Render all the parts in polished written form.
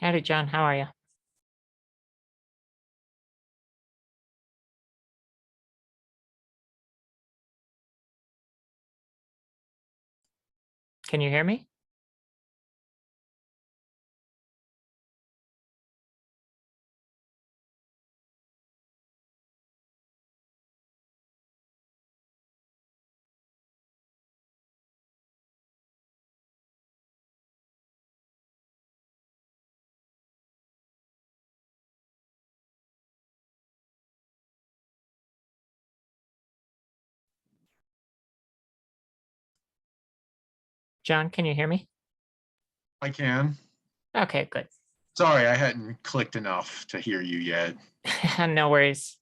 Howdy, John. How are you? Can you hear me? John, can you hear me? I can. Okay, good. Sorry, I hadn't clicked enough to hear you yet. No worries.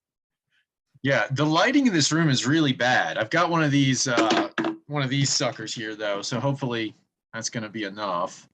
Yeah, the lighting in this room is really bad. I've got one of these suckers here though, so hopefully that's going to be enough.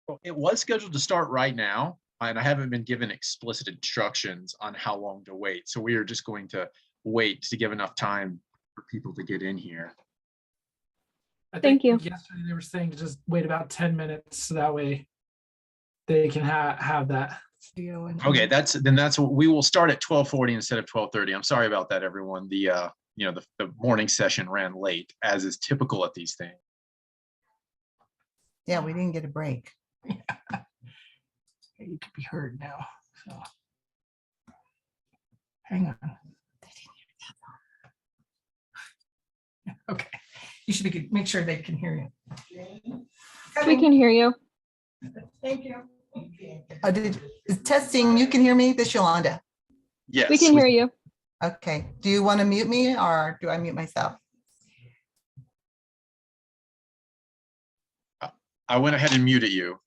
Well, it was scheduled to start right now, and I haven't been given explicit instructions on how long to wait. So we are just going to wait to give enough time for people to get in here. I Thank think you. yesterday they were saying to just wait about 10 minutes so that way they can have that. Okay, that's what we will start at 12:40 instead of 12:30. I'm sorry about that, everyone. The the morning session ran late, as is typical at these things. Yeah, we didn't get a break. You could be heard now. So hang on. Okay. You should make sure they can hear you. We can hear you. Thank you. Testing, you can hear me? This is Yolanda. Yes, We can hear you. Okay. Do you want to mute me or do I mute myself? I went ahead and muted you.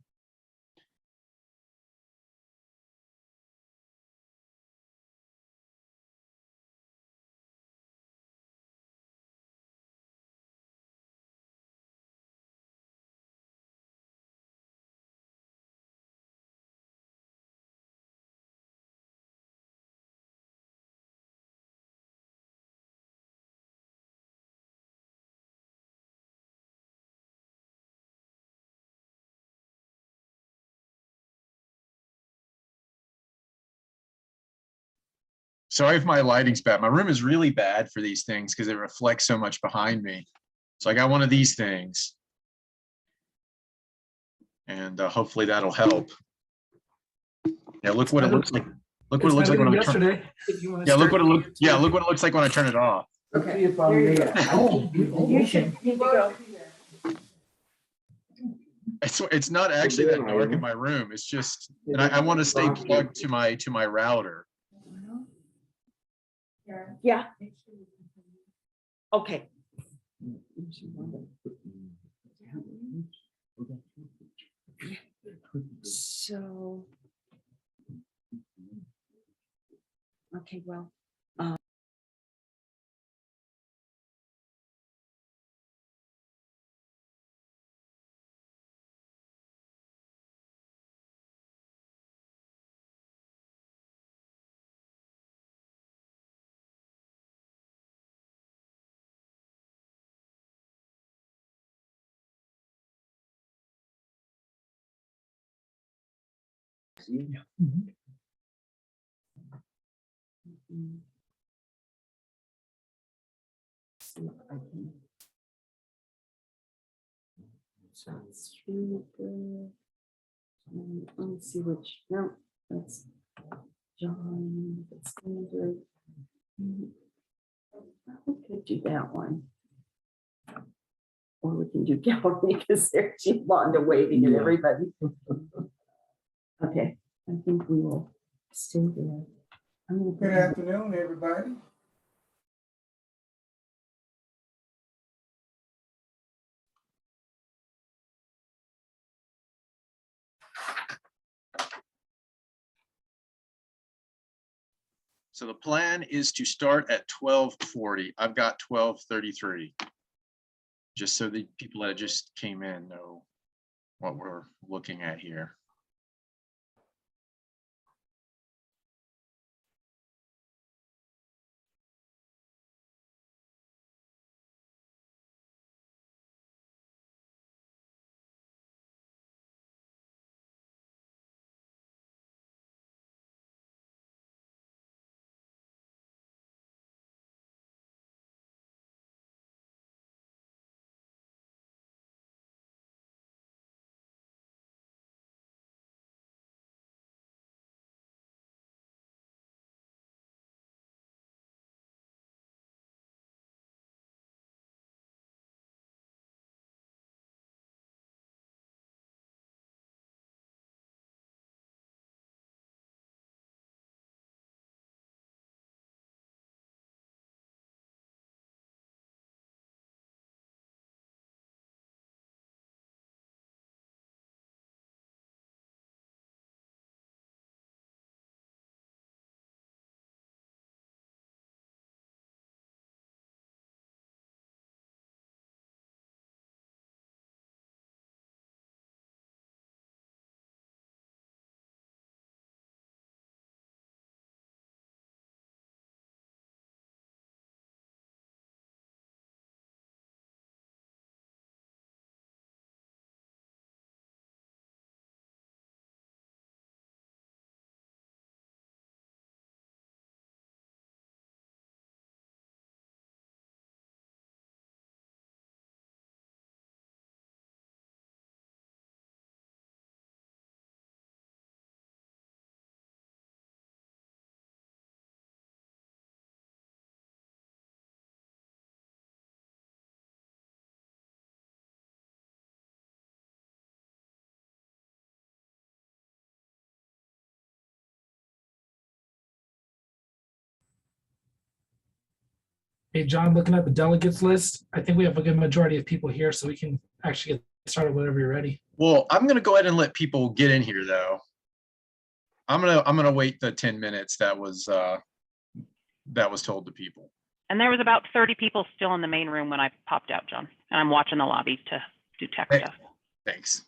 Sorry if my lighting's bad. My room is really bad for these things because it reflects so much behind me. So I got one of these things. And hopefully that'll help. Yeah, look what it looks like. Look what it looks like when I turn. Yesterday. If you want to Yeah, look what start it looks. Yeah, look what it looks like when I turn it off. Okay. You should need to go. It's not actually that dark in my room. It's just, and I want to stay plugged to my router. Yeah. Okay. So. Okay, well. See if I can. Sounds really good. Let me see which, no, that's John, that's standard. We could do that one. Or we can do gallery because there's Yolanda waving at everybody. Okay, I think we will stay there. Good afternoon, everybody. So the plan is to start at 12:40. I've got 12:33. Just so the people that just came in know what we're looking at here. Hey, John, looking at the delegates list, I think we have a good majority of people here, so we can actually get started whenever you're ready. Well, I'm gonna go ahead and let people get in here though. I'm gonna wait the 10 minutes that was told to people. And there was about 30 people still in the main room when I popped out, John. And I'm watching the lobby to do tech Hey. stuff. Thanks.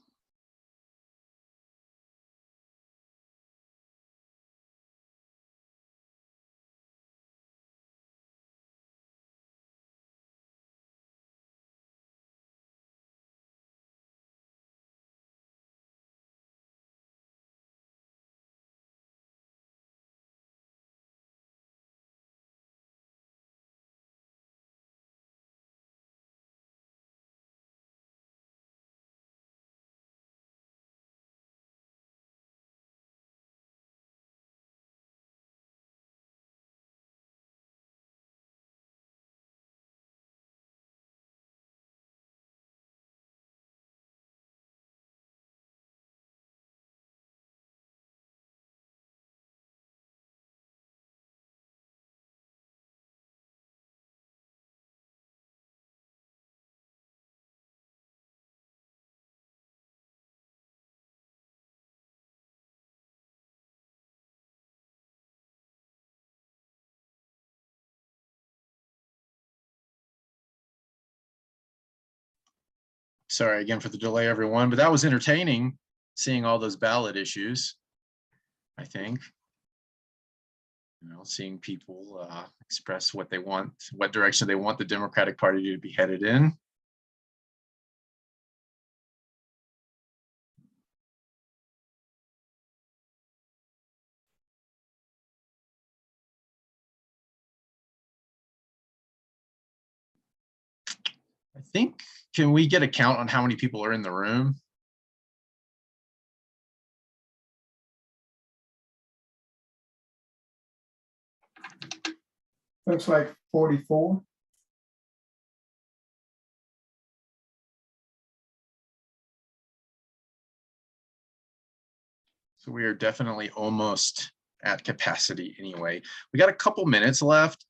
Sorry again for the delay, everyone, but that was entertaining, seeing all those ballot issues, I think. Seeing people express what they want, what direction they want the Democratic Party to be headed in. I think, can we get a count on how many people are in the room? Looks like 44. So we are definitely almost at capacity anyway. We got a couple minutes left.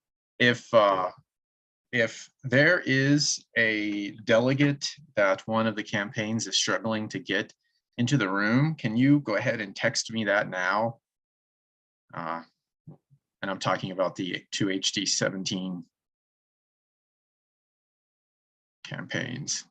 If there is a delegate that one of the campaigns is struggling to get into the room, can you go ahead and text me that now? And I'm talking about the 2HD17 campaigns.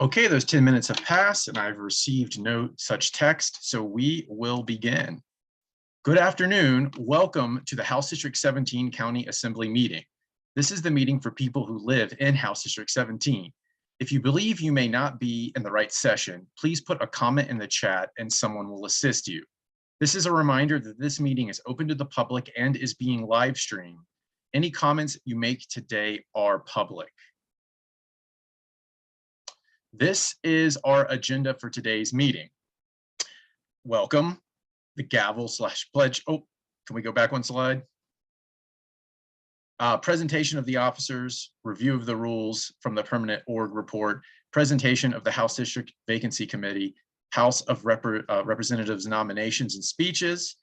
Okay, those 10 minutes have passed and I've received no such text, so we will begin. Good afternoon. Welcome to the House District 17 County Assembly meeting. This is the meeting for people who live in House District 17. If you believe you may not be in the right session, please put a comment in the chat and someone will assist you. This is a reminder that this meeting is open to the public and is being live streamed. Any comments you make today are public. This is our agenda for today's meeting. Welcome, the gavel / pledge. Oh, can we go back one slide? Presentation of the officers, review of the rules from the permanent org report, presentation of the House District Vacancy Committee, House of Representatives nominations and speeches,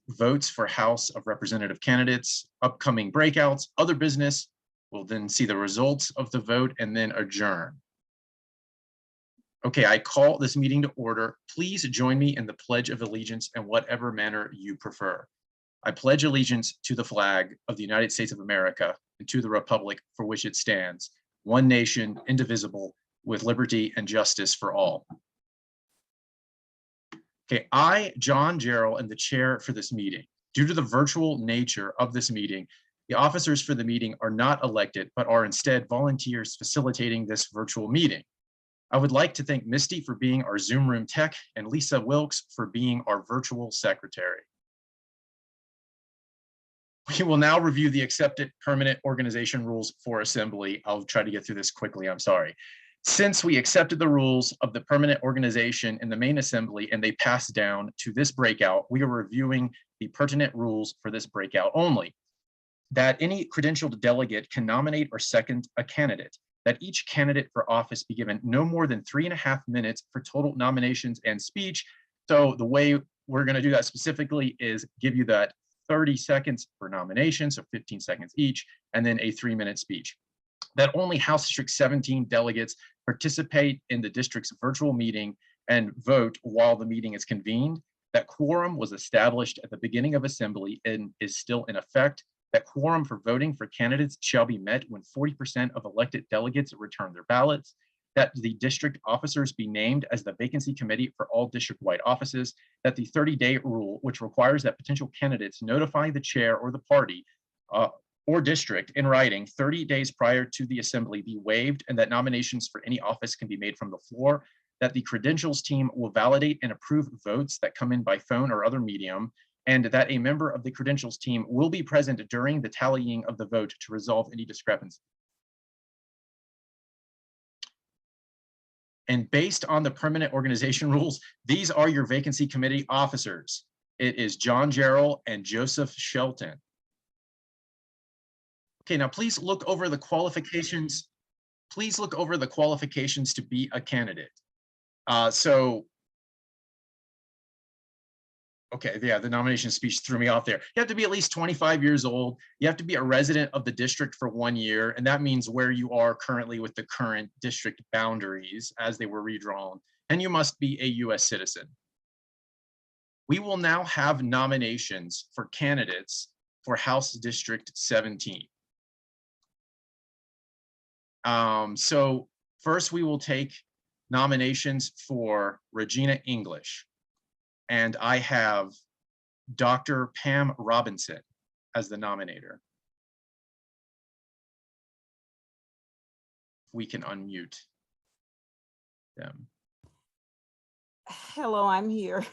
votes for House of Representative candidates, upcoming breakouts, other business. We'll then see the results of the vote and then adjourn. Okay, I call this meeting to order. Please join me in the Pledge of Allegiance in whatever manner you prefer. I pledge allegiance to the flag of the United States of America and to the republic for which it stands, one nation, indivisible, with liberty and justice for all. Okay, I, John Jarrell, am the chair for this meeting. Due to the virtual nature of this meeting, the officers for the meeting are not elected, but are instead volunteers facilitating this virtual meeting. I would like to thank Misty for being our Zoom room tech and Lisa Wilkes for being our virtual secretary. We will now review the accepted permanent organization rules for assembly. I'll try to get through this quickly, I'm sorry. Since we accepted the rules of the permanent organization in the main assembly and they passed down to this breakout, we are reviewing the pertinent rules for this breakout only. That any credentialed delegate can nominate or second a candidate. That each candidate for office be given no more than 3.5 minutes for total nominations and speech. So the way we're going to do that specifically is give you that 30 seconds for nominations, so 15 seconds each, and then a 3-minute speech. That only House District 17 delegates participate in the district's virtual meeting and vote while the meeting is convened. That quorum was established at the beginning of assembly and is still in effect. That quorum for voting for candidates shall be met when 40% of elected delegates return their ballots. That the district officers be named as the vacancy committee for all district-wide offices. That the 30-day rule, which requires that potential candidates notify the chair or the party or district in writing 30 days prior to the assembly, be waived, and that nominations for any office can be made from the floor. That the credentials team will validate and approve votes that come in by phone or other medium, and that a member of the credentials team will be present during the tallying of the vote to resolve any discrepancy. And based on the permanent organization rules, these are your vacancy committee officers. It is John Jarrell and Joseph Shelton. Okay, now please look over the qualifications. Please look over the qualifications to be a candidate. Okay, yeah, the nomination speech threw me off there. You have to be at least 25 years old. You have to be a resident of the district for 1 year, and that means where you are currently with the current district boundaries as they were redrawn, and you must be a US citizen. We will now have nominations for candidates for House District 17. So first we will take nominations for Regina English. And I have Dr. Pam Robinson as the nominator. We can unmute them. Hello, I'm here.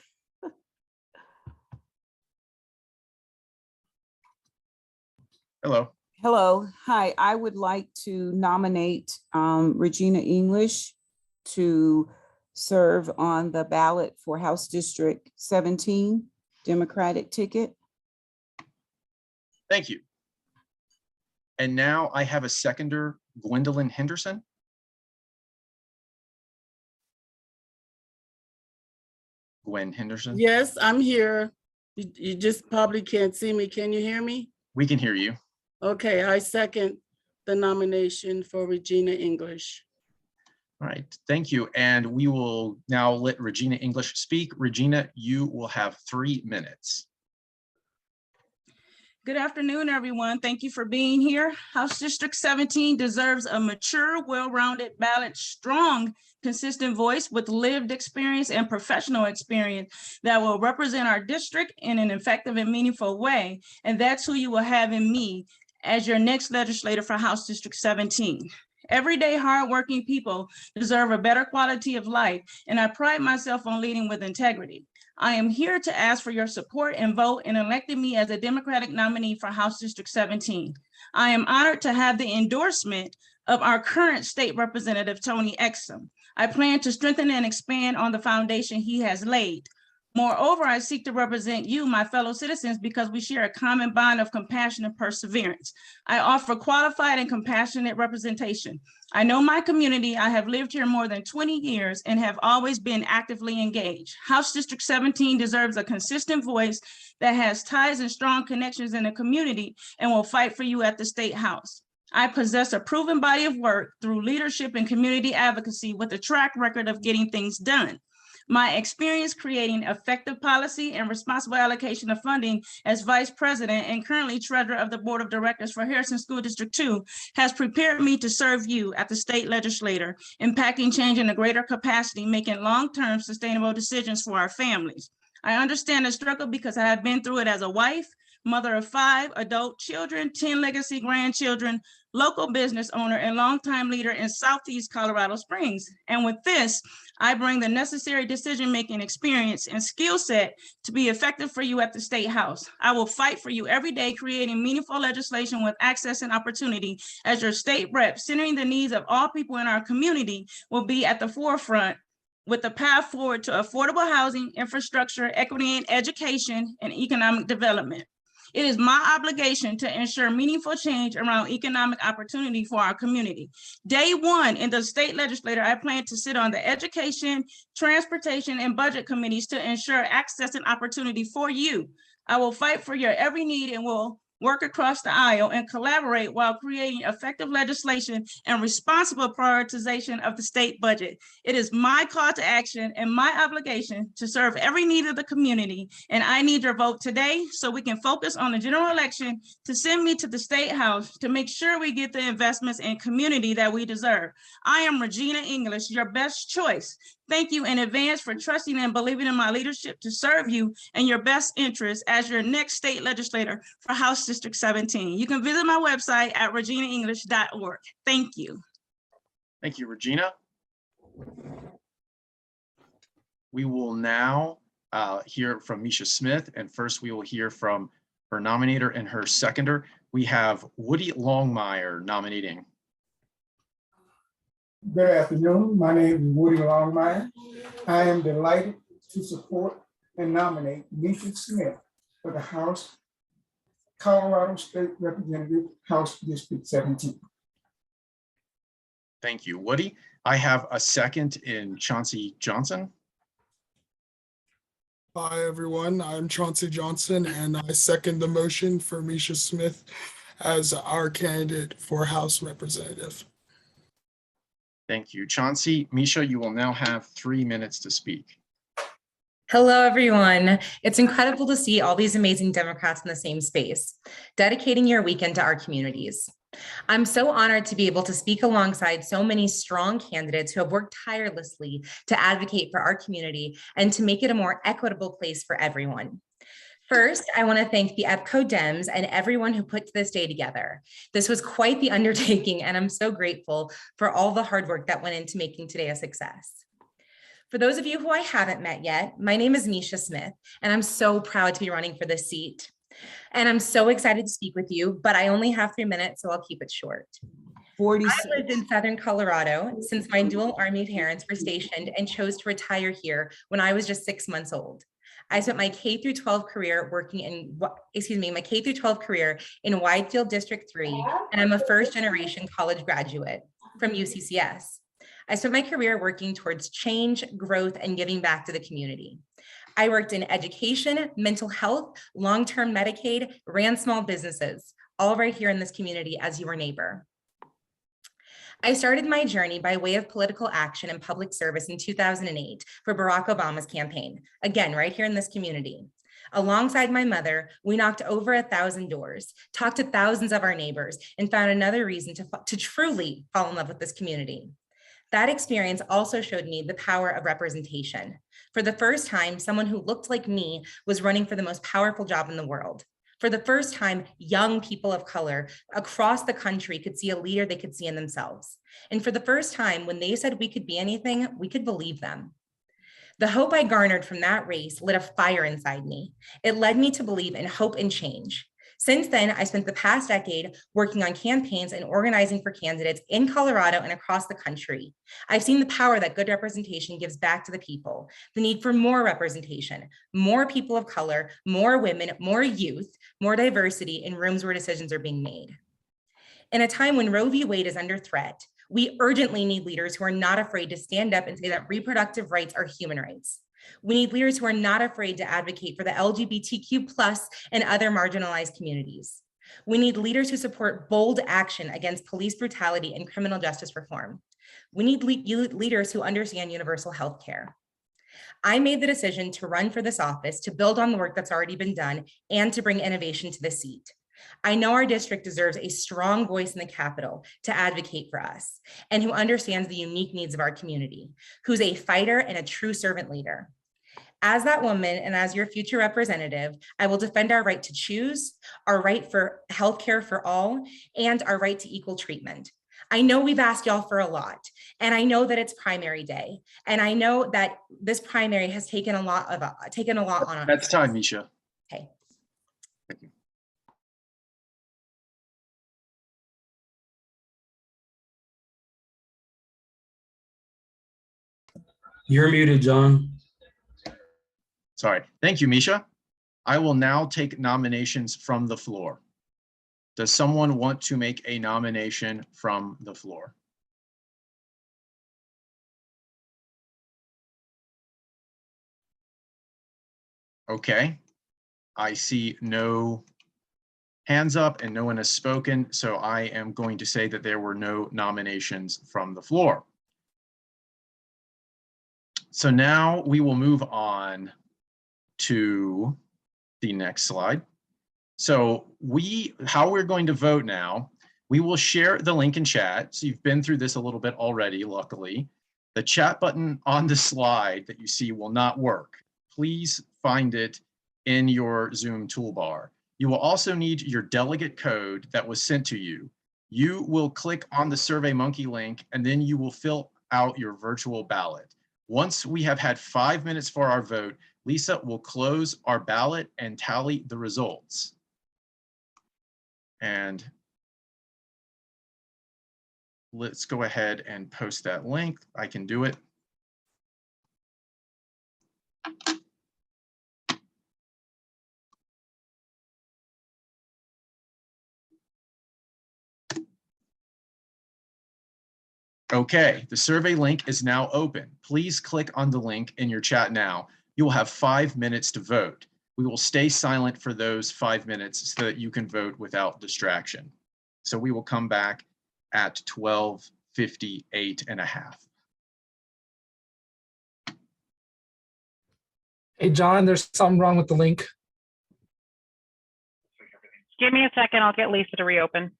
Hello. Hello, hi. I would like to nominate Regina English to serve on the ballot for House District 17, Democratic ticket. Thank you. And now I have a seconder, Gwendolyn Henderson. Gwen Henderson. Yes, I'm here. You just probably can't see me. Can you hear me? We can hear you. Okay, I second the nomination for Regina English. All right, thank you. And we will now let Regina English speak. Regina, you will have 3 minutes. Good afternoon, everyone. Thank you for being here. House District 17 deserves a mature, well-rounded, balanced, strong, consistent voice with lived experience and professional experience that will represent our district in an effective and meaningful way. And that's who you will have in me as your next legislator for House District 17. Everyday hardworking people deserve a better quality of life, and I pride myself on leading with integrity. I am here to ask for your support and vote in electing me as a Democratic nominee for House District 17. I am honored to have the endorsement of our current state representative, Tony Exum. I plan to strengthen and expand on the foundation he has laid. Moreover, I seek to represent you, my fellow citizens, because we share a common bond of compassion and perseverance. I offer qualified and compassionate representation. I know my community. I have lived here more than 20 years and have always been actively engaged. House District 17 deserves a consistent voice that has ties and strong connections in the community and will fight for you at the State House. I possess a proven body of work through leadership and community advocacy with a track record of getting things done. My experience creating effective policy and responsible allocation of funding as Vice President and currently Treasurer of the Board of Directors for Harrison School District 2 has prepared me to serve you at the state legislature, impacting change in a greater capacity, making long-term sustainable decisions for our families. I understand the struggle because I have been through it as a wife, mother of 5 adult children, 10 legacy grandchildren, local business owner, and longtime leader in Southeast Colorado Springs. And with this, I bring the necessary decision-making experience and skill set to be effective for you at the State House. I will fight for you every day, creating meaningful legislation with access and opportunity. As your state rep, centering the needs of all people in our community will be at the forefront with the path forward to affordable housing, infrastructure, equity and education, and economic development. It is my obligation to ensure meaningful change around economic opportunity for our community. Day one in the state legislature, I plan to sit on the education, transportation, and budget committees to ensure access and opportunity for you. I will fight for your every need and will work across the aisle and collaborate while creating effective legislation and responsible prioritization of the state budget. It is my call to action and my obligation to serve every need of the community. And I need your vote today so we can focus on the general election to send me to the State House to make sure we get the investments in community that we deserve. I am Regina English, your best choice. Thank you in advance for trusting and believing in my leadership to serve you and your best interests as your next state legislator for House District 17. You can visit my website at reginaenglish.org. Thank you. Thank you, Regina. We will now hear from Misha Smith, and first we will hear from her nominator and her seconder. We have Woody Longmire nominating. Good afternoon. My name is Woody Longmire. I am delighted to support and nominate Misha Smith for the House, Colorado State Representative, House District 17. Thank you, Woody. I have a second in Chauncey Johnson. Hi, everyone. I'm Chauncey Johnson, and I second the motion for Misha Smith as our candidate for House Representative. Thank you, Chauncey. Misha, you will now have 3 minutes to speak. Hello, everyone. It's incredible to see all these amazing Democrats in the same space, dedicating your weekend to our communities. I'm so honored to be able to speak alongside so many strong candidates who have worked tirelessly to advocate for our community and to make it a more equitable place for everyone. First, I want to thank the EPCO Dems and everyone who put this day together. This was quite the undertaking, and I'm so grateful for all the hard work that went into making today a success. For those of you who I haven't met yet, my name is Misha Smith, and I'm so proud to be running for this seat. And I'm so excited to speak with you, but I only have 3 minutes, so I'll keep it short. 46. I lived in Southern Colorado since my dual Army parents were stationed and chose to retire here when I was just 6 months old. I spent my K through 12 career my K through 12 career in Widefield District 3, and I'm a first generation college graduate from UCCS. I spent my career working towards change, growth, and giving back to the community. I worked in education, mental health, long-term Medicaid, ran small businesses, all right here in this community as your neighbor. I started my journey by way of political action and public service in 2008 for Barack Obama's campaign, again, right here in this community. Alongside my mother, we knocked over 1,000 doors, talked to thousands of our neighbors, and found another reason to truly fall in love with this community. That experience also showed me the power of representation. For the first time, someone who looked like me was running for the most powerful job in the world. For the first time, young people of color across the country could see a leader they could see in themselves. And for the first time, when they said we could be anything, we could believe them. The hope I garnered from that race lit a fire inside me. It led me to believe in hope and change. Since then, I spent the past decade working on campaigns and organizing for candidates in Colorado and across the country. I've seen the power that good representation gives back to the people, the need for more representation, more people of color, more women, more youth, more diversity in rooms where decisions are being made. In a time when Roe v. Wade is under threat, we urgently need leaders who are not afraid to stand up and say that reproductive rights are human rights. We need leaders who are not afraid to advocate for the LGBTQ+ and other marginalized communities. We need leaders who support bold action against police brutality and criminal justice reform. We need leaders who understand universal health care. I made the decision to run for this office to build on the work that's already been done and to bring innovation to the seat. I know our district deserves a strong voice in the Capitol to advocate for us and who understands the unique needs of our community, who's a fighter and a true servant leader. As that woman and as your future representative, I will defend our right to choose, our right for healthcare for all, and our right to equal treatment. I know we've asked y'all for a lot, and I know that it's primary day, and I know that this primary has taken a lot on us. That's time, Misha. Okay. Thank you. You're muted, John. Sorry. Thank you, Misha. I will now take nominations from the floor. Does someone want to make a nomination from the floor? Okay. I see no hands up and no one has spoken, so I am going to say that there were no nominations from the floor. So now we will move on to the next slide. So how we're going to vote now, we will share the link in chat. So you've been through this a little bit already, luckily. The chat button on the slide that you see will not work. Please find it in your Zoom toolbar. You will also need your delegate code that was sent to you. You will click on the SurveyMonkey link and then you will fill out your virtual ballot. Once we have had 5 minutes for our vote, Lisa will close our ballot and tally the results. And let's go ahead and post that link. I can do it. Okay, the survey link is now open. Please click on the link in your chat now. You will have 5 minutes to vote. We will stay silent for those 5 minutes so that you can vote without distraction. So we will come back at 12:58 and a half. Hey, John, there's something wrong with the link. Give me a second. I'll get Lisa to reopen.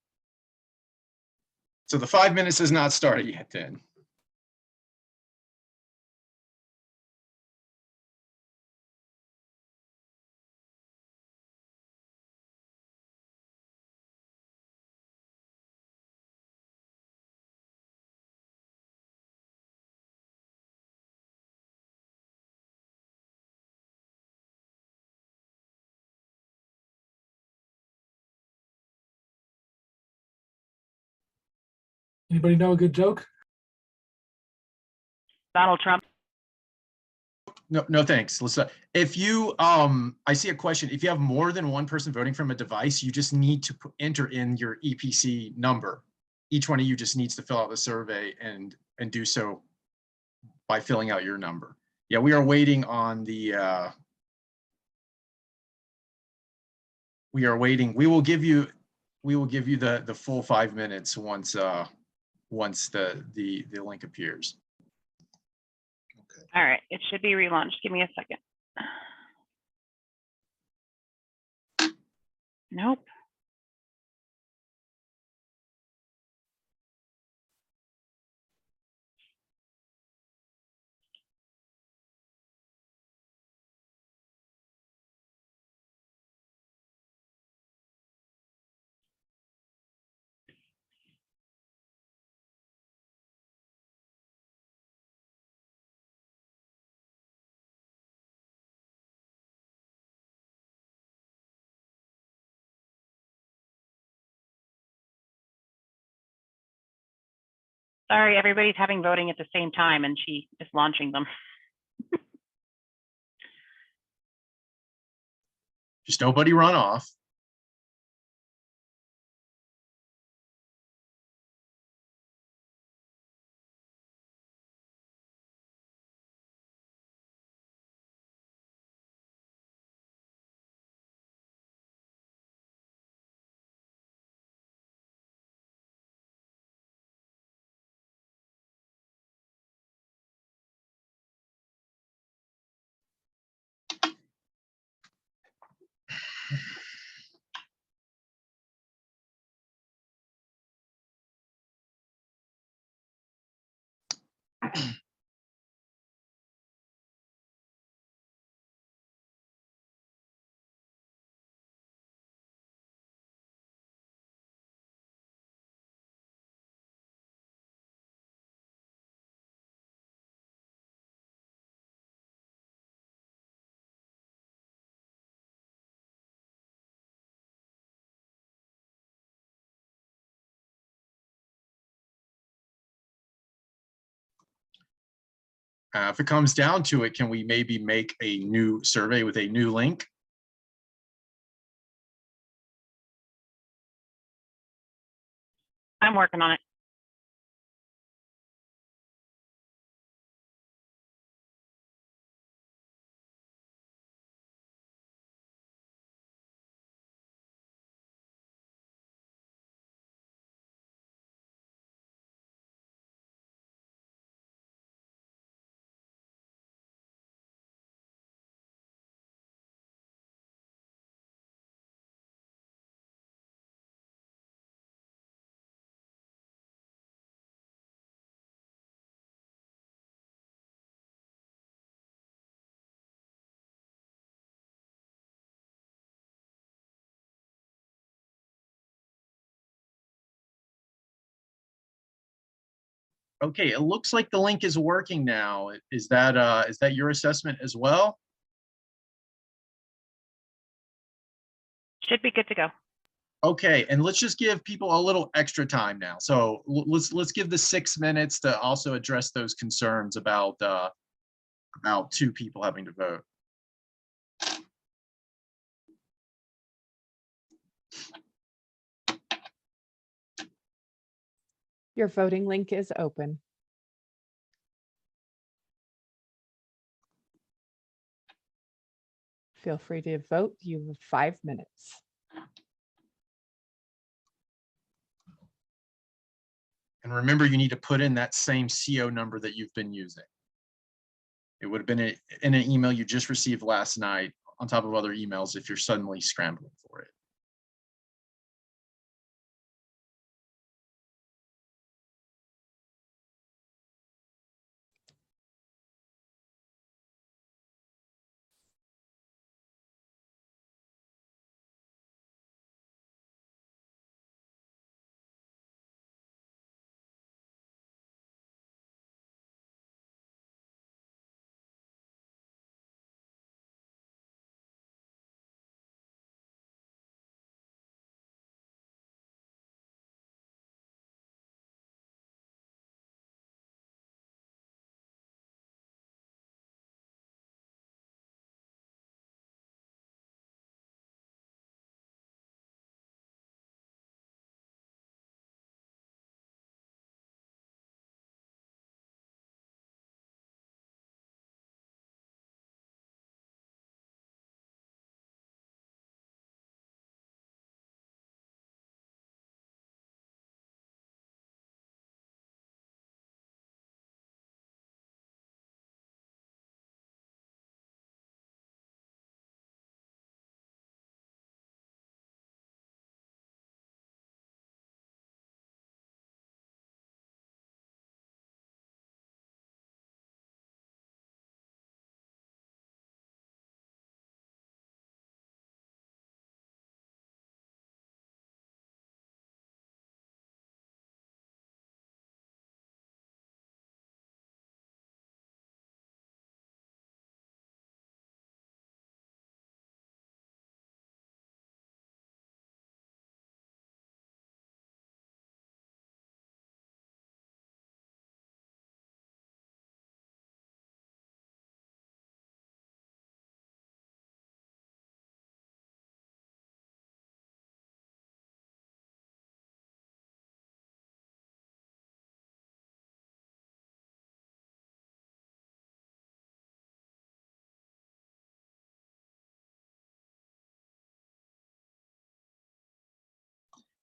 So the 5 minutes has not started yet then. Anybody know a good joke? Donald Trump. No, thanks. If you, I see a question. If you have more than one person voting from a device, you just need to enter in your EPC number. Each one of you just needs to fill out the survey and do so by filling out your number. Yeah, we are waiting on the, we are waiting. We will give you the full 5 minutes once the link appears. All right, it should be relaunched. Give me a second. Nope. Sorry, everybody's having voting at the same time and she is launching them. Just nobody run off. If it comes down to it, can we maybe make a new survey with a new link? I'm working on it. Okay, it looks like the link is working now. Is that your assessment as well? Should be good to go. Okay, and let's just give people a little extra time now. So let's give the 6 minutes to also address those concerns about 2 people having to vote. Your voting link is open. Feel free to vote. You have 5 minutes. And remember, you need to put in that same CO number that you've been using. It would have been in an email you just received last night on top of other emails if you're suddenly scrambling for it.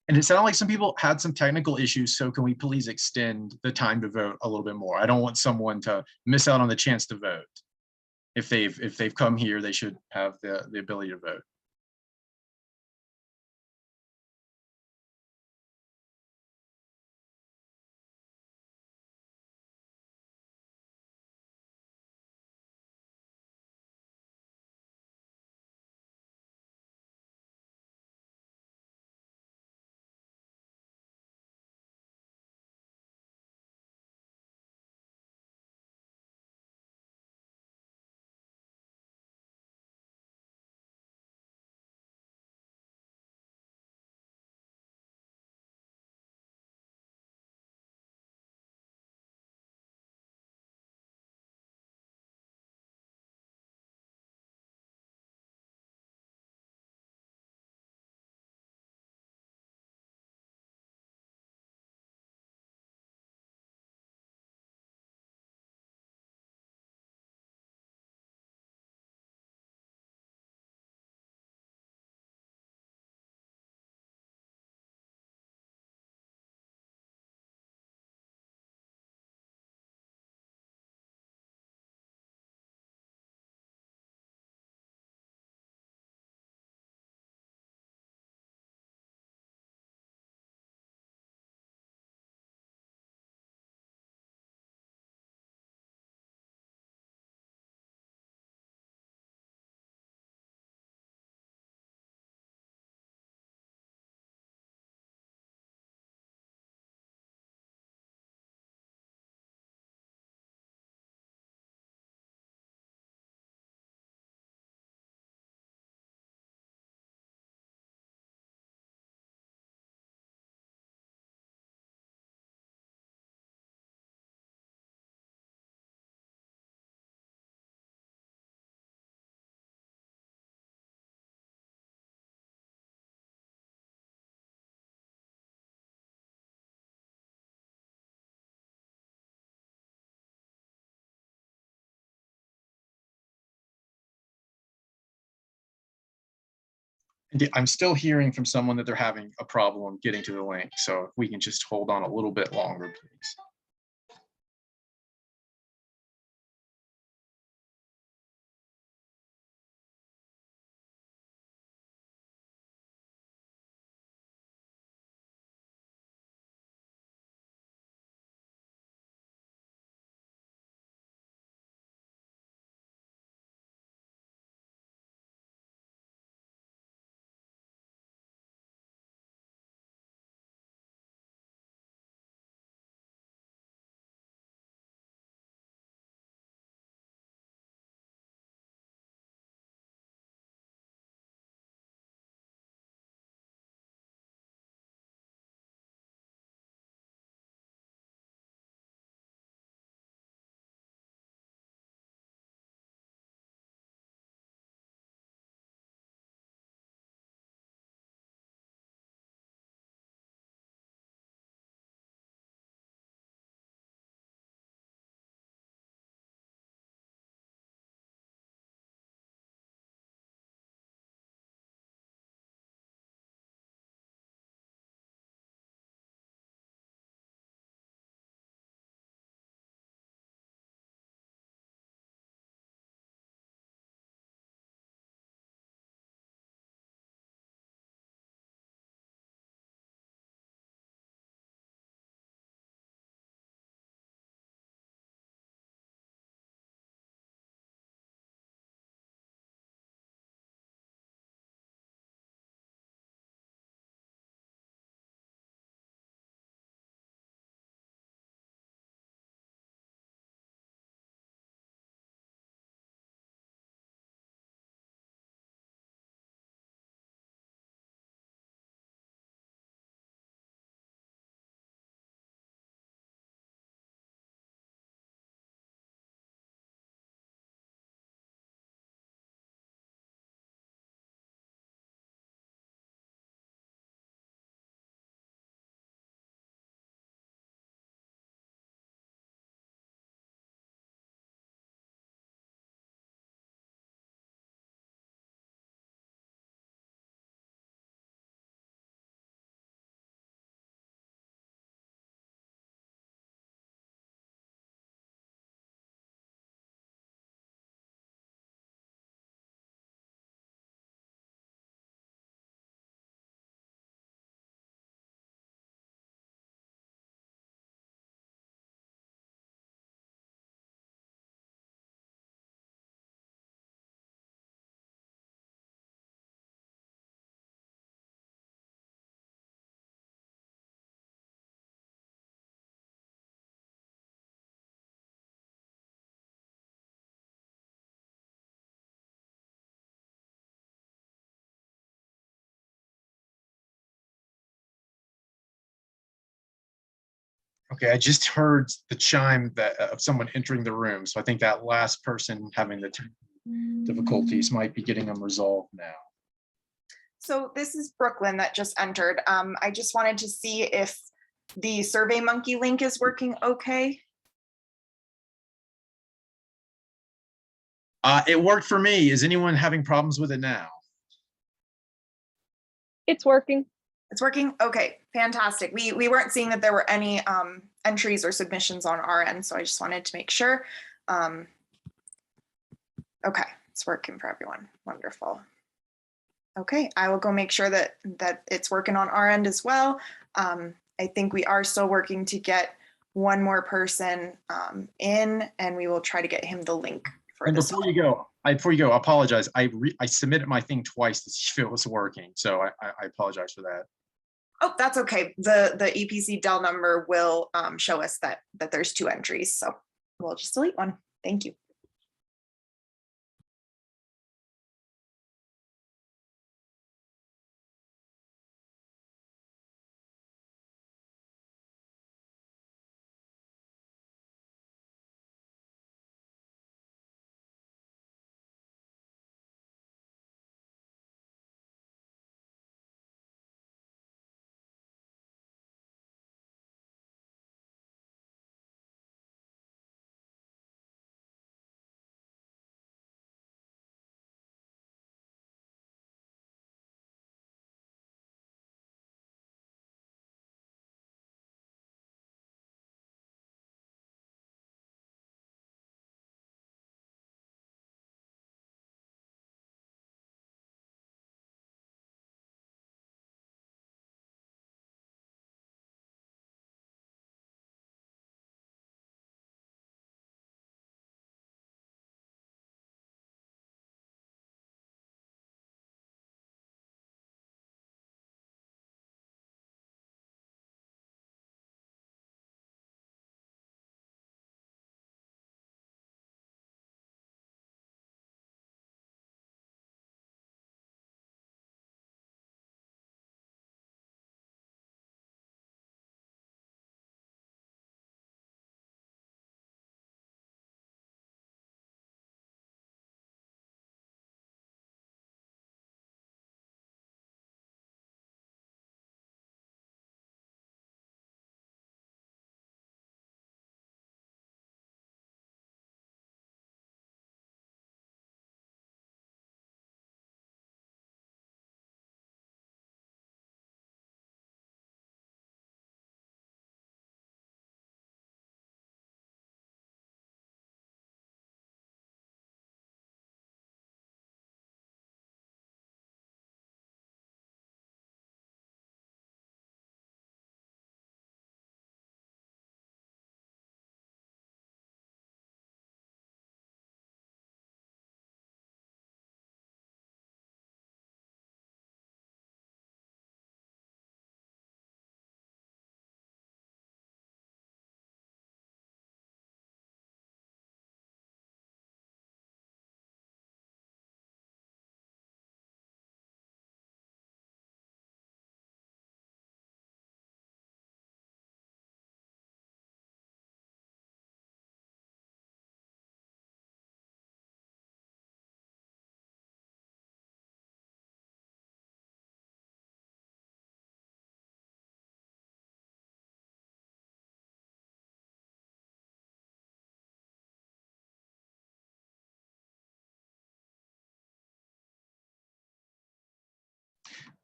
And it sounded like some people had some technical issues, so can we please extend the time to vote a little bit more? I don't want someone to miss out on the chance to vote. If they've come here, they should have the ability to vote. I'm still hearing from someone that they're having a problem getting to the link. So if we can just hold on a little bit longer, please. Okay, I just heard the chime that of someone entering the room. So I think that last person having the difficulties might be getting them resolved now. So this is Brooklyn that just entered. I just wanted to see if the Survey Monkey link is working okay. It worked for me. Is anyone having problems with it now? It's working. It's working? Okay, fantastic. We weren't seeing that there were any entries or submissions on our end, so I just wanted to make sure. Okay, it's working for everyone. Wonderful. Okay, I will go make sure that it's working on our end as well. I think we are still working to get one more person in, and we will try to get him the link for And this. before you go, I apologize. I submitted my thing twice to see if it was working, so I apologize for that. Oh, that's okay. The EPC Dell number will show us that there's 2 entries, so we'll just delete one. Thank you.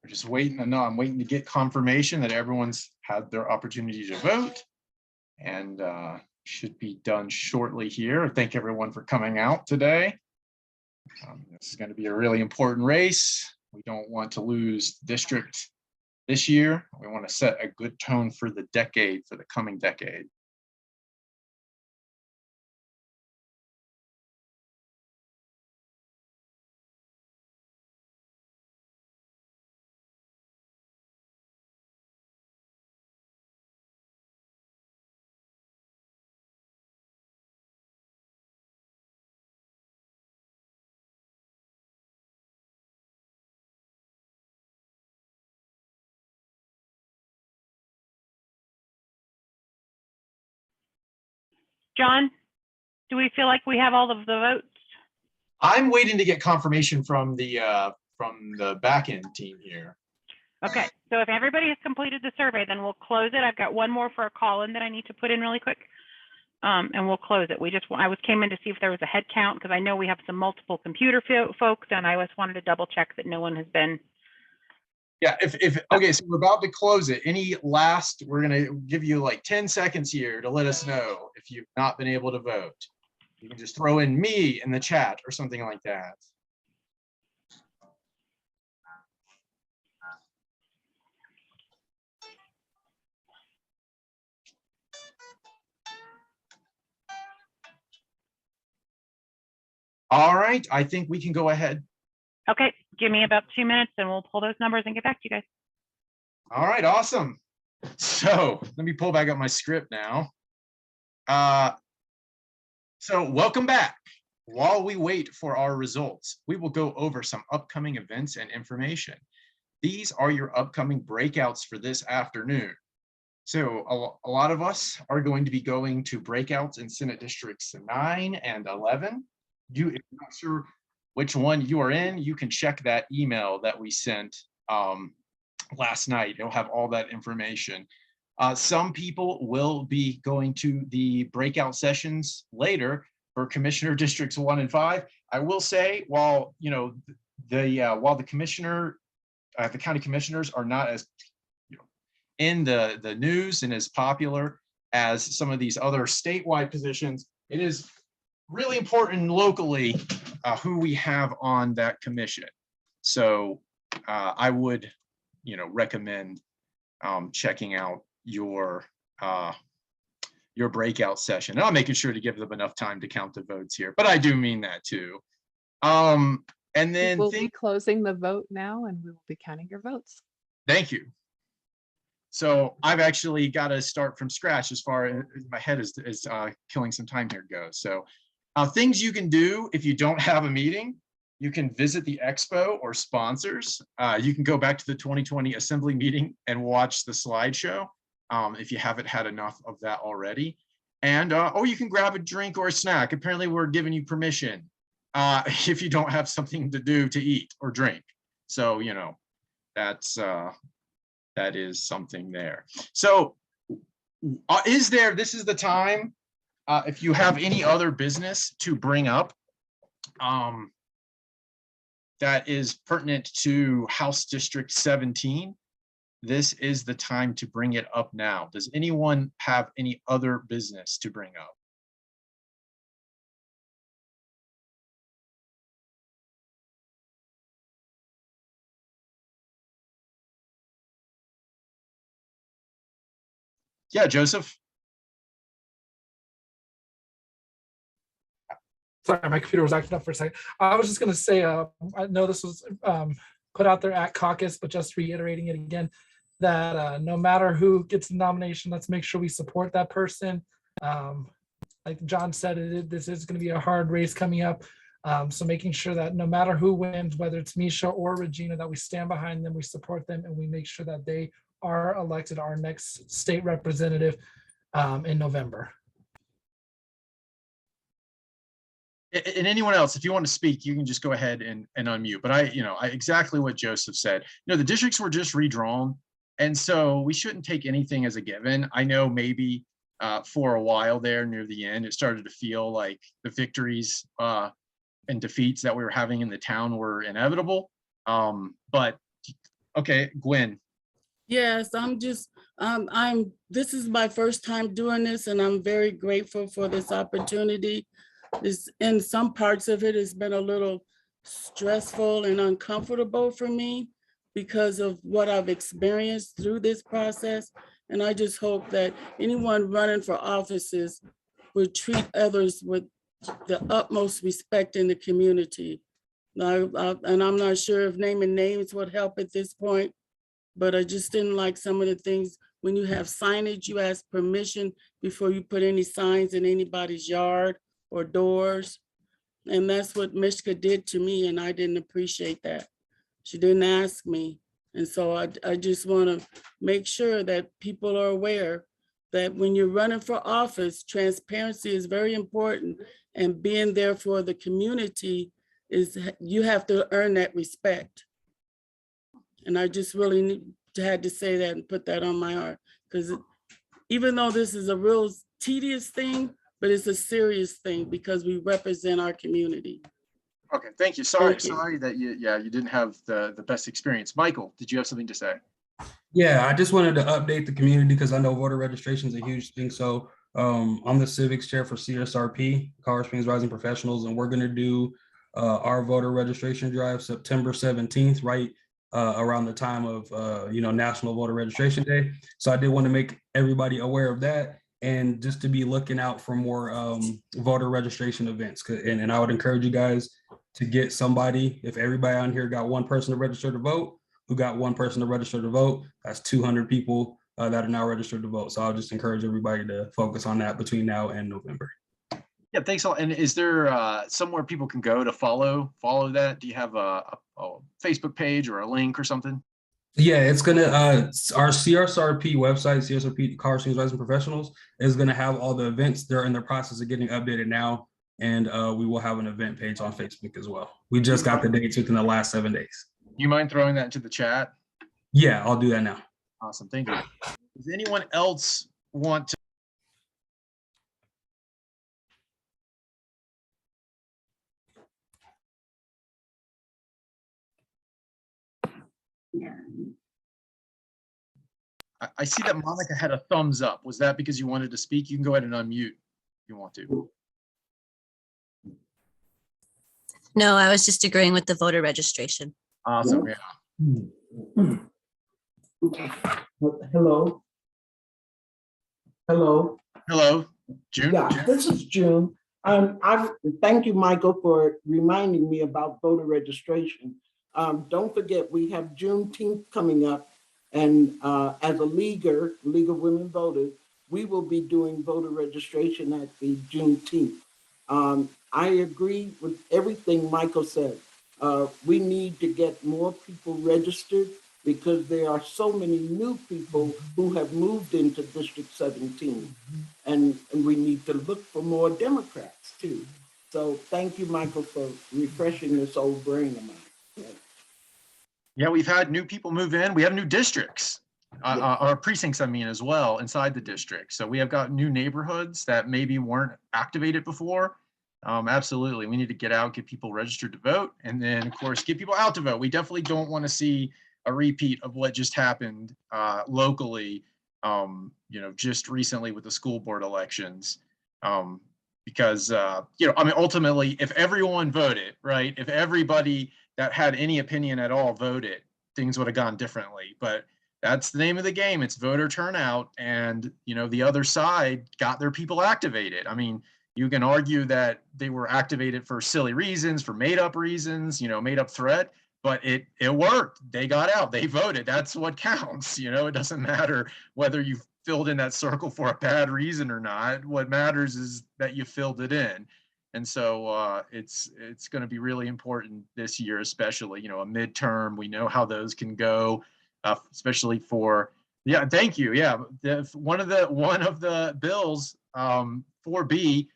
We're just waiting. No, I'm waiting to get confirmation that everyone's had their opportunity to vote, and should be done shortly here. Thank everyone for coming out today. This is going to be a really important race. We don't want to lose district this year. We want to set a good tone for the decade, for the coming decade. John, do we feel like we have all of the votes? I'm waiting to get confirmation from the back end team here. Okay, so if everybody has completed the survey, then we'll close it. I've got one more for a call in that I need to put in really quick. And we'll close it. I came in to see if there was a head count, because I know we have some multiple computer folks, and I just wanted to double check that no one has been. Yeah, okay, so we're about to close it. We're gonna give you like 10 seconds here to let us know if you've not been able to vote. You can just throw in me in the chat or something like that. All right, I think we can go ahead. Okay, give me about 2 minutes and we'll pull those numbers and get back to you guys. All right, awesome. So let me pull back up my script now. So welcome back. While we wait for our results, we will go over some upcoming events and information. These are your upcoming breakouts for this afternoon. So a lot of us are going to be going to breakouts in Senate Districts 9 and 11. If you're not sure which one you are in, you can check that email that we sent last night. It'll have all that information. Some people will be going to the breakout sessions later for Commissioner Districts 1 and 5. I will say, while the county commissioners are not as in the news and as popular as some of these other statewide positions, it is really important locally who we have on that commission. So I would recommend checking out your breakout session. And I'm making sure to give them enough time to count the votes here, but I do mean that too. And then we'll be closing the vote now, and we will be counting your votes. Thank you. So I've actually got to start from scratch as far as my head is killing some time here goes. So things you can do if you don't have a meeting: you can visit the expo or sponsors. You can go back to the 2020 assembly meeting and watch the slideshow if you haven't had enough of that already. And or you can grab a drink or a snack. Apparently we're giving you permission if you don't have something to do to eat or drink. So that is something there. So this is the time if you have any other business to bring up that is pertinent to House District 17, this is the time to bring it up now. Does anyone have any other business to bring up? Yeah, Joseph. Sorry, my computer was acting up for a second. I was just going to say, I know this was put out there at caucus, but just reiterating it again, that no matter who gets the nomination, let's make sure we support that person. Like John said, this is going to be a hard race coming up. So making sure that no matter who wins, whether it's Misha or Regina, that we stand behind them, we support them, and we make sure that they are elected our next state representative in November. And anyone else, if you want to speak, you can just go ahead and unmute. But I exactly what Joseph said. The districts were just redrawn, and so we shouldn't take anything as a given. I know maybe for a while there near the end, it started to feel like the victories and defeats that we were having in the town were inevitable. But Okay, Gwen. Yes, this is my first time doing this and I'm very grateful for this opportunity. In some parts of it has been a little stressful and uncomfortable for me because of what I've experienced through this process. And I just hope that anyone running for offices would treat others with the utmost respect in the community. And I'm not sure if naming names would help at this point, but I just didn't like some of the things. When you have signage, you ask permission before you put any signs in anybody's yard or doors. And that's what Mishka did to me, and I didn't appreciate that. She didn't ask me. And so I just want to make sure that people are aware that when you're running for office, transparency is very important, and being there for the community you have to earn that respect. And I just really had to say that and put that on my heart, because even though this is a real tedious thing, but it's a serious thing because we represent our community. Okay, thank you. Sorry, Thank you. sorry that you didn't have the best experience. Michael, did you have something to say? Yeah, I just wanted to update the community because I know voter registration is a huge thing. So I'm the civics chair for CSRP, Colorado Springs Rising Professionals, and we're going to do our voter registration drive September 17th, right around the time of National Voter Registration Day. So I did want to make everybody aware of that, and just to be looking out for more voter registration events. And I would encourage you guys to get somebody. If everybody on here got one person to register to vote, who got one person to register to vote, that's 200 people that are now registered to vote. So I'll just encourage everybody to focus on that between now and November. Yeah, thanks a lot. And is there somewhere people can go to follow that? Do you have a Facebook page or a link or something? Yeah, it's gonna our CSRP website, CSRP Colorado Springs Rising Professionals, is gonna have all the events. They're in the process of getting updated now, and we will have an event page on Facebook as well. We just got the dates within the last 7 days. You mind throwing that into the chat? Yeah, I'll do that now. Awesome, thank you. Does anyone else want to? I see that Monica had a thumbs up. Was that because you wanted to speak? You can go ahead and unmute if you want to. No, I was just agreeing with the voter registration. Awesome, yeah. Okay. Hello. Hello. Hello, June. Yeah, June. this is June. I thank you, Michael, for reminding me about voter registration. Don't forget, we have Juneteenth coming up, and as a League of Women Voters, we will be doing voter registration at the Juneteenth. I agree with everything Michael said. We need to get more people registered because there are so many new people who have moved into District 17. And we need to look for more Democrats too. So thank you, Michael, for refreshing this old brain of mine. Yeah, we've had new people move in. We have new districts, our precincts, I mean, as well inside the district. So we have got new neighborhoods that maybe weren't activated before. Absolutely, we need to get out, get people registered to vote, and then of course get people out to vote. We definitely don't want to see a repeat of what just happened locally, just recently with the school board elections, because I mean, ultimately, if everyone voted, right, if everybody that had any opinion at all voted, things would have gone differently. But that's the name of the game. It's voter turnout, and the other side got their people activated. I mean, you can argue that they were activated for silly reasons, for made up reasons, made up threat, but it worked. They got out, they voted. That's what counts. It doesn't matter whether you filled in that circle for a bad reason or not. What matters is that you filled it in. And so it's going to be really important this year, especially, a midterm. We know how those can go, especially for, yeah, thank you. Yeah, one of the bills, 4B,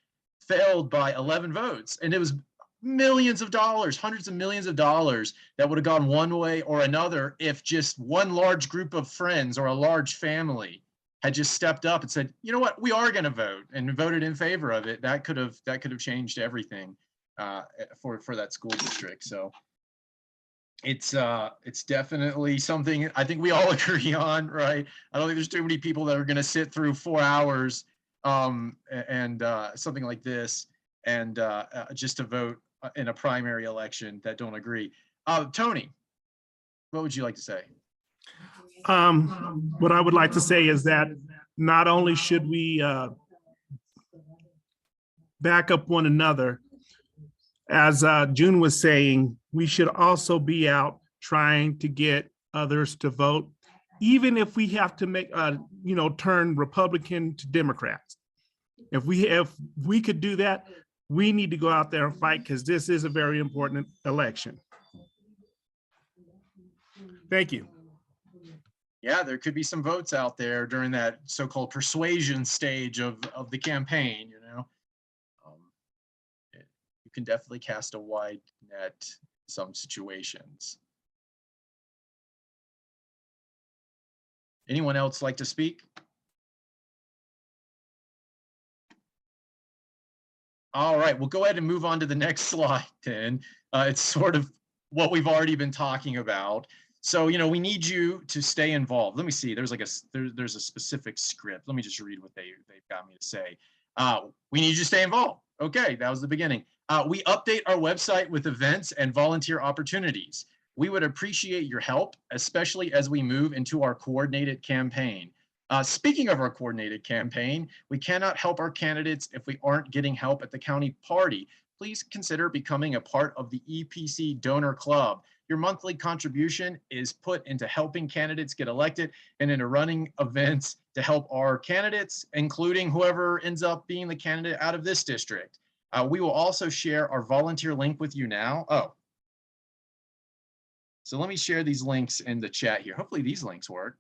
failed by 11 votes, and it was millions of dollars, hundreds of millions of dollars that would have gone one way or another if just one large group of friends or a large family had just stepped up and said, you know what, we are going to vote, and voted in favor of it. That could have changed everything for that school district. So It's definitely something I think we all agree on, right? I don't think there's too many people that are going to sit through 4 hours and something like this and just to vote in a primary election that don't agree. Tony, what would you like to say? What I would like to say is that not only should we back up one another, as June was saying, we should also be out trying to get others to vote, even if we have to make, turn Republican to Democrats. If we could do that, we need to go out there and fight because this is a very important election. Thank you. Yeah, there could be some votes out there during that so-called persuasion stage of the campaign, you know. You can definitely cast a wide net in some situations. Anyone else like to speak? All right, we'll go ahead and move on to the next slide then. It's sort of what we've already been talking about. So, we need you to stay involved. Let me see, there's like there's a specific script. Let me just read what they've got me to say. We need you to stay involved. Okay, that was the beginning. We update our website with events and volunteer opportunities. We would appreciate your help, especially as we move into our coordinated campaign. Speaking of our coordinated campaign, we cannot help our candidates if we aren't getting help at the county party. Please consider becoming a part of the EPC Donor Club. Your monthly contribution is put into helping candidates get elected and into running events to help our candidates, including whoever ends up being the candidate out of this district. We will also share our volunteer link with you now. Oh, so let me share these links in the chat here. Hopefully these links work.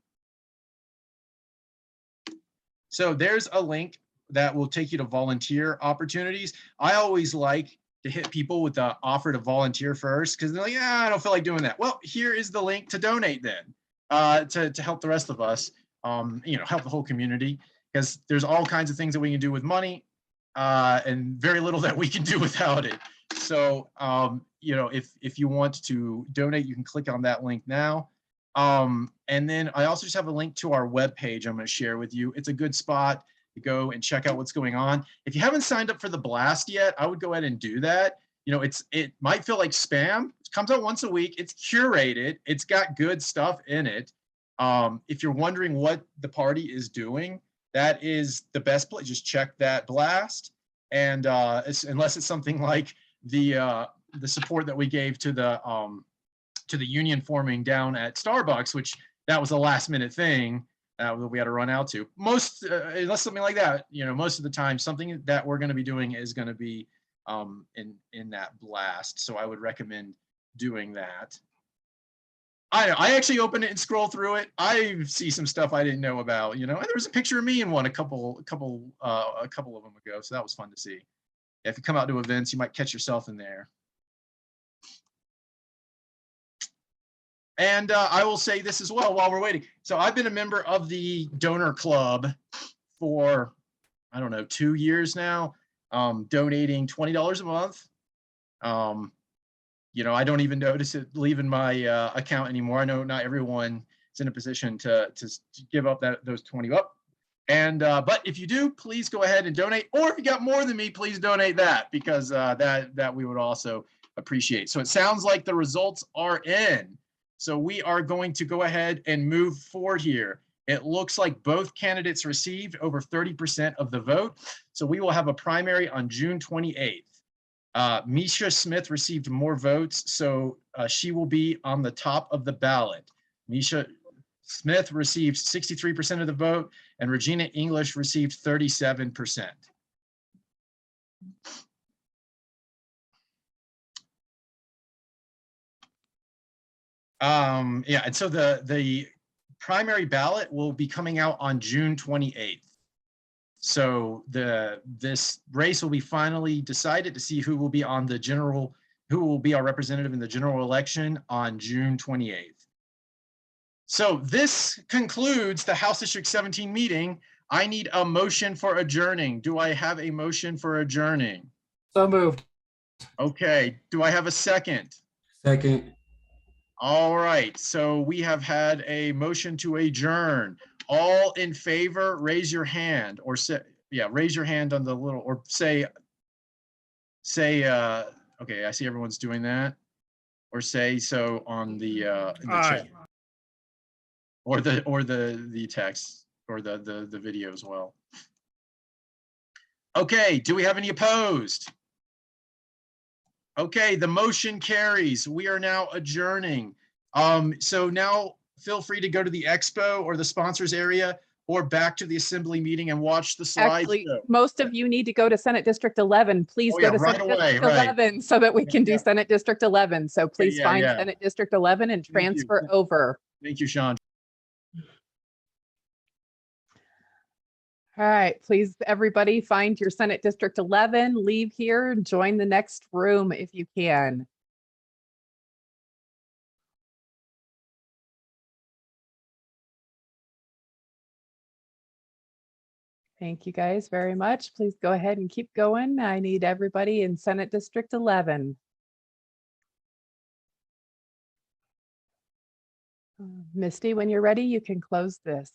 So there's a link that will take you to volunteer opportunities. I always like to hit people with the offer to volunteer first because they're like, I don't feel like doing that. Well, here is the link to donate then to help the rest of us, help the whole community, because there's all kinds of things that we can do with money and very little that we can do without it. So, if you want to donate, you can click on that link now. And then I also just have a link to our webpage I'm going to share with you. It's a good spot to go and check out what's going on. If you haven't signed up for the blast yet, I would go ahead and do that. It might feel like spam. It comes out once a week. It's curated. It's got good stuff in it. If you're wondering what the party is doing, that is the best place. Just check that blast. And unless it's something like the support that we gave to the union forming down at Starbucks, which that was a last minute thing that we had to run out to. Unless something like that, most of the time, something that we're going to be doing is going to be in that blast. So I would recommend doing that. I actually opened it and scroll through it. I see some stuff I didn't know about, and there was a picture of me in one a couple of them ago. So that was fun to see. If you come out to events, you might catch yourself in there. And I will say this as well while we're waiting. So I've been a member of the Donor Club for, 2 years now, donating $20 a month. I don't even notice it leaving my account anymore. I know not everyone is in a position to give up those 20 up. And but if you do, please go ahead and donate. Or if you got more than me, please donate that, because that we would also appreciate. So it sounds like the results are in. So we are going to go ahead and move forward here. It looks like both candidates received over 30% of the vote. So we will have a primary on June 28th. Misha Smith received more votes, so she will be on the top of the ballot. Misha Smith received 63% of the vote, and Regina English received 37%. And so the primary ballot will be coming out on June 28th. So this race will be finally decided to see who will be our representative in the general election on June 28th. So this concludes the House District 17 meeting. I need a motion for adjourning. Do I have a motion for adjourning? So moved. Okay. Do I have a second? Second. All right, so we have had a motion to adjourn. All in favor, raise your hand or say, yeah, raise your hand on the little, or say, okay, I see everyone's doing that. Or say so on the in the chat. Or the text or the video as well. Okay, do we have any opposed? Okay, the motion carries. We are now adjourning. So now feel free to go to the expo or the sponsors area or back to the assembly meeting and watch the slides. Actually, most of you need to go to Senate District 11. Please Oh, go yeah, to right Senate away, District right. 11 so that we can do Senate District 11. So please yeah, find yeah. Senate District 11 and Thank you. transfer over. Thank you, Sean. All right, please, everybody find your Senate District 11, leave here, join the next room if you can. Thank you guys very much. Please go ahead and keep going. I need everybody in Senate District 11. Misty, when you're ready, you can close this.